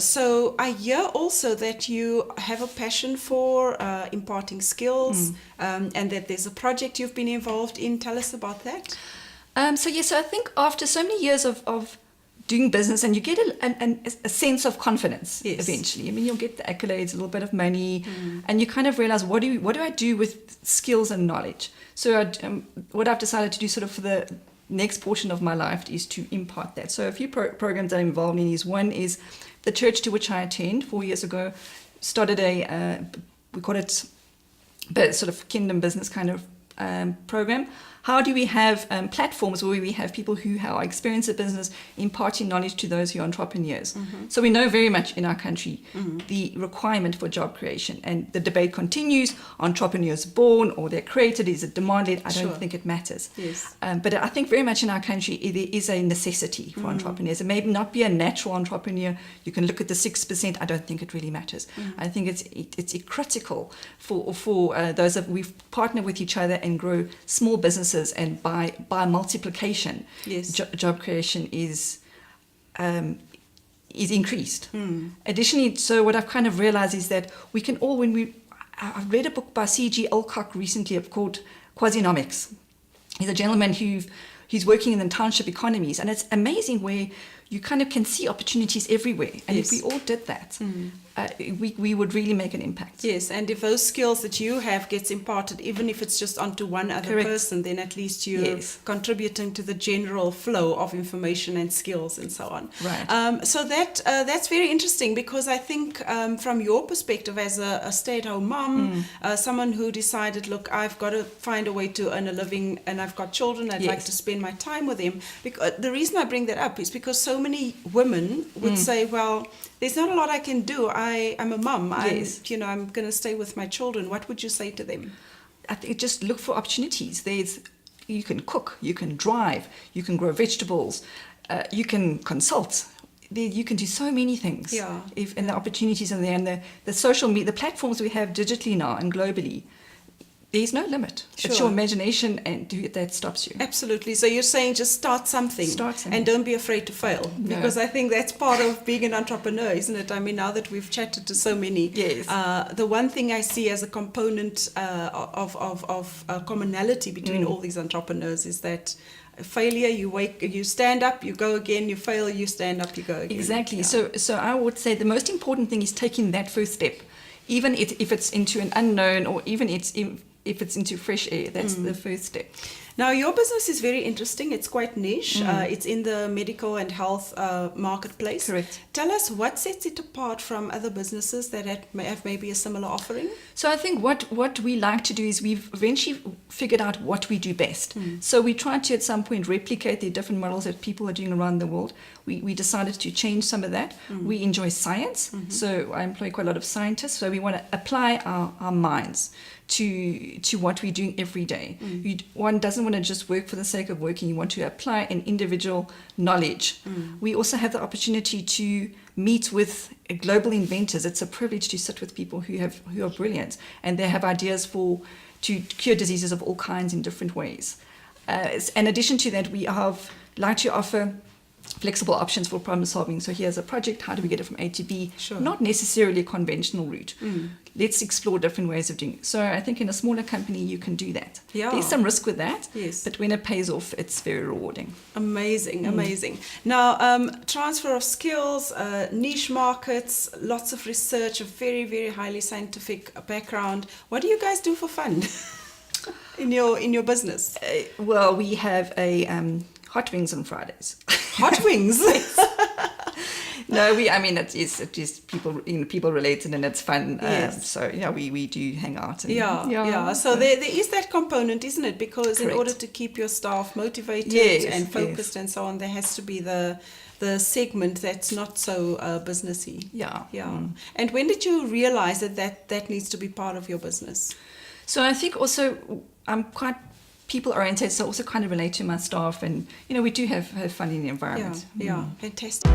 So I hear also that you have a passion for imparting skills, and that there's a project you've been involved in. Tell us about that. So I think after so many years of doing business, and you get a sense of confidence eventually. I mean, you'll get the accolades, a little bit of money, and you kind of realize, what do I do with skills and knowledge? So what I've decided to do sort of for the next portion of my life is to impart that. So a few programs that I'm involved in is, one is the church to which I attend 4 years ago, started we call it sort of kingdom business kind of program. How do we have platforms where we have people who are experienced in business imparting knowledge to those who are entrepreneurs? So we know very much in our country the requirement for job creation, and the debate continues: entrepreneurs born or they're created? Is it demanded? I don't think it matters. Yes. But I think very much in our country there is a necessity for entrepreneurs. It may not be a natural entrepreneur. You can look at the 6%. I don't think it really matters. I think it's critical for those of we've partnered with each other and grow small businesses. And by multiplication, job creation is increased. Additionally, so what I've kind of realized is that we can all, I've read a book by C.G. Alcock recently called Quasinomics. He's a gentleman who's working in the township economies, and it's amazing where you kind of can see opportunities everywhere. And if we all did that, we would really make an impact. Yes, and if those skills that you have gets imparted, even if it's just onto one other person, then at least you're contributing to the general flow of information and skills and so on. Right. So that's very interesting, because I think from your perspective as a stay-at-home mom, someone who decided, look, I've got to find a way to earn a living, and I've got children, I'd like to spend my time with them. Because the reason I bring that up is because so many women would say, well, there's not a lot I can do. I'm a mum. I'm going to stay with my children. What would you say to them? I think just look for opportunities. You can cook, you can drive, you can grow vegetables, you can consult. You can do so many things. Yeah. And the opportunities are there, and the social media, the platforms we have digitally now and globally, there's no limit. It's your imagination that stops you. Absolutely. So you're saying just start something. And don't be afraid to fail. No. Because I think that's part of being an entrepreneur, isn't it? I mean, now that we've chatted to so many, the one thing I see as a component of commonality between all these entrepreneurs is that failure, you stand up, you go again, you fail, you stand up, you go again. Exactly. Yeah. So I would say the most important thing is taking that first step. Even if it's into an unknown, or even if it's into fresh air, that's the first step. Now, your business is very interesting. It's quite niche. It's in the medical and health marketplace. Correct. Tell us what sets it apart from other businesses that have maybe a similar offering. So I think what we like to do is we've eventually figured out what we do best. So we tried to at some point replicate the different models that people are doing around the world. We decided to change some of that. We enjoy science, so I employ quite a lot of scientists. So we want to apply our minds to what we're doing every day. One doesn't want to just work for the sake of working. You want to apply an individual knowledge. We also have the opportunity to meet with global inventors. It's a privilege to sit with people who are brilliant, and they have ideas to cure diseases of all kinds in different ways. In addition to that, we like to offer flexible options for problem solving. So here's a project, how do we get it from A to B? Not necessarily a conventional route. Let's explore different ways of doing it. So I think in a smaller company you can do that. There's some risk with that, but when it pays off, it's very rewarding. Amazing. Now, transfer of skills, niche markets, lots of research, a very, very highly scientific background. What do you guys do for fun in your business? Well, we have a hot wings on Fridays. Hot wings? No, it is people related, and it's fun. So we do hang out. And, So there is that component, isn't it? Because in order to keep your staff motivated and focused and so on, there has to be the segment that's not so businessy. And when did you realize that needs to be part of your business? So I think also I'm quite people oriented, so also kind of relate to my staff, and we do have fun in the environment. Fantastic.